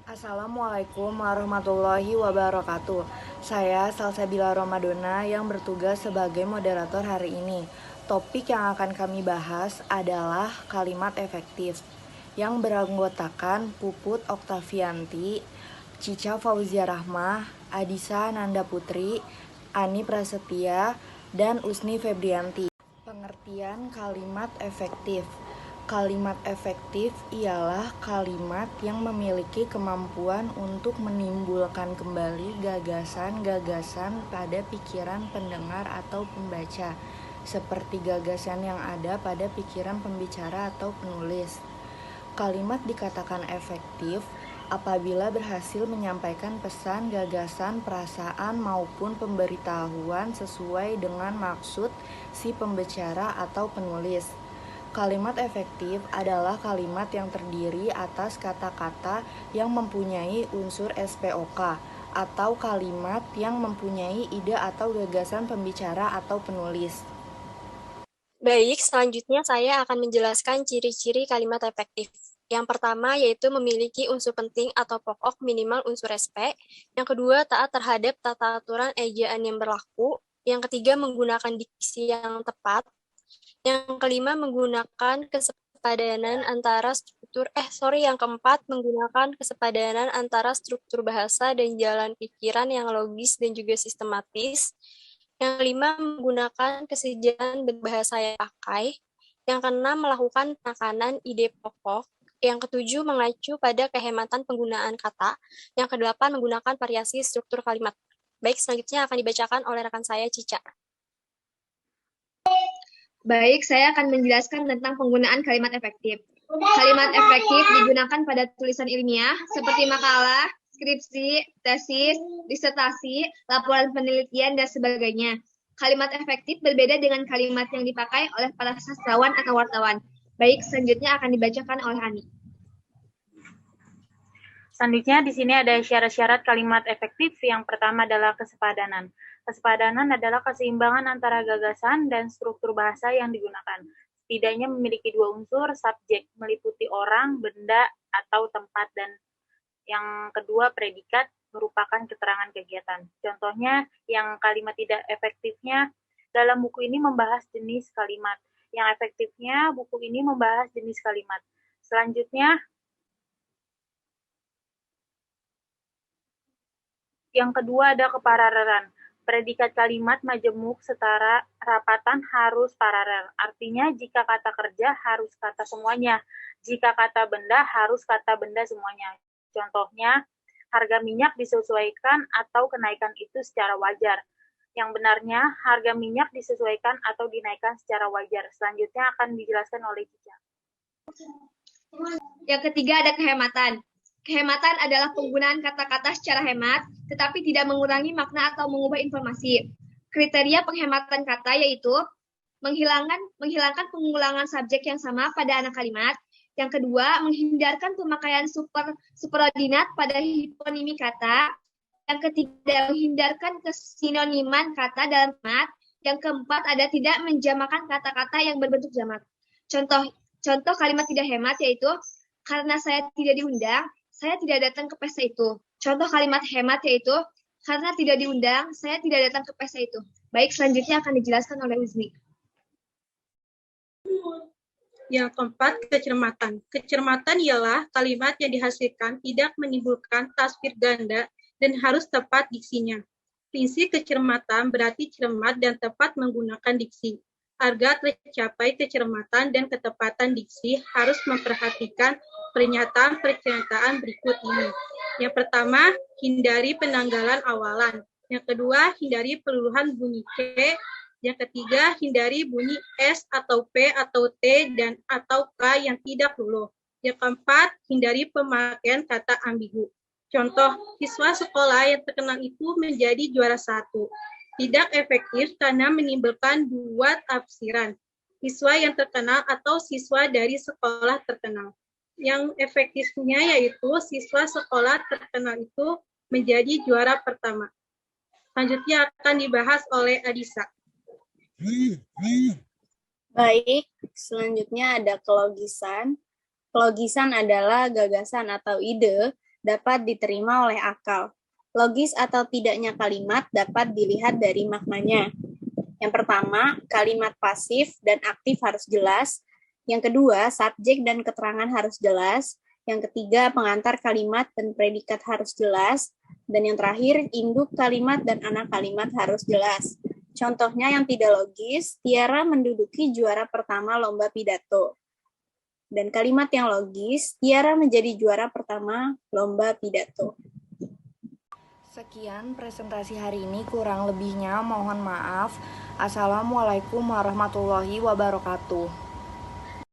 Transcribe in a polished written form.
Assalamualaikum warahmatullahi wabarakatuh. Saya Salsabila Romadona yang bertugas sebagai moderator hari ini. Topik yang akan kami bahas adalah kalimat efektif yang beranggotakan Puput Oktavianti, Cica Fauzia Rahmah, Adisa Nanda Putri, Ani Prasetya, dan Usni Febrianti. Pengertian kalimat efektif. Kalimat efektif ialah kalimat yang memiliki kemampuan untuk menimbulkan kembali gagasan-gagasan pada pikiran pendengar atau pembaca, seperti gagasan yang ada pada pikiran pembicara atau penulis. Kalimat dikatakan efektif apabila berhasil menyampaikan pesan, gagasan, perasaan, maupun pemberitahuan sesuai dengan maksud si pembicara atau penulis. Kalimat efektif adalah kalimat yang terdiri atas kata-kata yang mempunyai unsur SPOK atau kalimat yang mempunyai ide atau gagasan pembicara atau penulis. Baik, selanjutnya saya akan menjelaskan ciri-ciri kalimat efektif. Yang pertama yaitu memiliki unsur penting atau pokok minimal unsur SP. Yang kedua, taat terhadap tata aturan ejaan yang berlaku. Yang ketiga, menggunakan diksi yang tepat. Yang kelima, menggunakan kesepadanan antara yang keempat, menggunakan kesepadanan antara struktur bahasa dan jalan pikiran yang logis dan juga sistematis. Yang kelima, menggunakan kesejahteraan berbahasa yang pakai. Yang keenam, melakukan penekanan ide pokok. Yang ketujuh, mengacu pada kehematan penggunaan kata. Yang kedelapan, menggunakan variasi struktur kalimat. Baik, selanjutnya akan dibacakan oleh rekan saya, Cica. Baik, saya akan menjelaskan tentang penggunaan kalimat efektif. Kalimat efektif digunakan pada tulisan ilmiah seperti makalah, skripsi, tesis, disertasi, laporan penelitian, dan sebagainya. Kalimat efektif berbeda dengan kalimat yang dipakai oleh para sastrawan atau wartawan. Baik, selanjutnya akan dibacakan oleh Ani. Selanjutnya di sini ada syarat-syarat kalimat efektif. Yang pertama adalah kesepadanan. Kesepadanan adalah keseimbangan antara gagasan dan struktur bahasa yang digunakan. Setidaknya memiliki dua unsur, subjek meliputi orang, benda, atau tempat, dan yang kedua predikat merupakan keterangan kegiatan. Contohnya, yang kalimat tidak efektifnya dalam buku ini membahas jenis kalimat. Yang efektifnya buku ini membahas jenis kalimat. Selanjutnya, yang kedua ada keparalelan. Predikat kalimat majemuk setara rapatan harus paralel. Artinya jika kata kerja harus kata semuanya. Jika kata benda harus kata benda semuanya. Contohnya, harga minyak disesuaikan atau kenaikan itu secara wajar. Yang benarnya, harga minyak disesuaikan atau dinaikkan secara wajar. Selanjutnya akan dijelaskan oleh Cica. Yang ketiga ada kehematan. Kehematan adalah penggunaan kata-kata secara hemat, tetapi tidak mengurangi makna atau mengubah informasi. Kriteria penghematan kata yaitu menghilangkan pengulangan subjek yang sama pada anak kalimat. Yang kedua, menghindarkan pemakaian superordinat pada hiponimi kata. Yang ketiga, menghindarkan kesinoniman kata dalam kalimat. Yang keempat, ada tidak menjamakan kata-kata yang berbentuk jamak. Contoh kalimat tidak hemat yaitu, karena saya tidak diundang, saya tidak datang ke pesta itu. Contoh kalimat hemat yaitu, karena tidak diundang, saya tidak datang ke pesta itu. Baik, selanjutnya akan dijelaskan oleh Uzmi. Yang keempat, kecermatan. Kecermatan ialah kalimat yang dihasilkan tidak menimbulkan tasvir ganda dan harus tepat diksinya. Prinsip kecermatan berarti cermat dan tepat menggunakan diksi. Agar tercapai kecermatan dan ketepatan diksi harus memperhatikan pernyataan-pernyataan berikut ini. Yang pertama, hindari penanggalan awalan. Yang kedua, hindari peluluhan bunyi C. Yang ketiga, hindari bunyi S atau P atau T dan atau K yang tidak luluh. Yang keempat, hindari pemakaian kata ambigu. Contoh, siswa sekolah yang terkenal itu menjadi juara 1. Tidak efektif karena menimbulkan dua tafsiran. Siswa yang terkenal atau siswa dari sekolah terkenal. Yang efektifnya yaitu siswa sekolah terkenal itu menjadi juara pertama. Selanjutnya akan dibahas oleh Adisa. Baik, selanjutnya ada kelogisan. Kelogisan adalah gagasan atau ide dapat diterima oleh akal. Logis atau tidaknya kalimat dapat dilihat dari maknanya. Yang pertama, kalimat pasif dan aktif harus jelas. Yang kedua, subjek dan keterangan harus jelas. Yang ketiga, pengantar kalimat dan predikat harus jelas. Dan yang terakhir, induk kalimat dan anak kalimat harus jelas. Contohnya yang tidak logis, Tiara menduduki juara pertama lomba pidato. Dan kalimat yang logis, Tiara menjadi juara pertama lomba pidato. Sekian presentasi hari ini, kurang lebihnya mohon maaf. Assalamualaikum warahmatullahi wabarakatuh.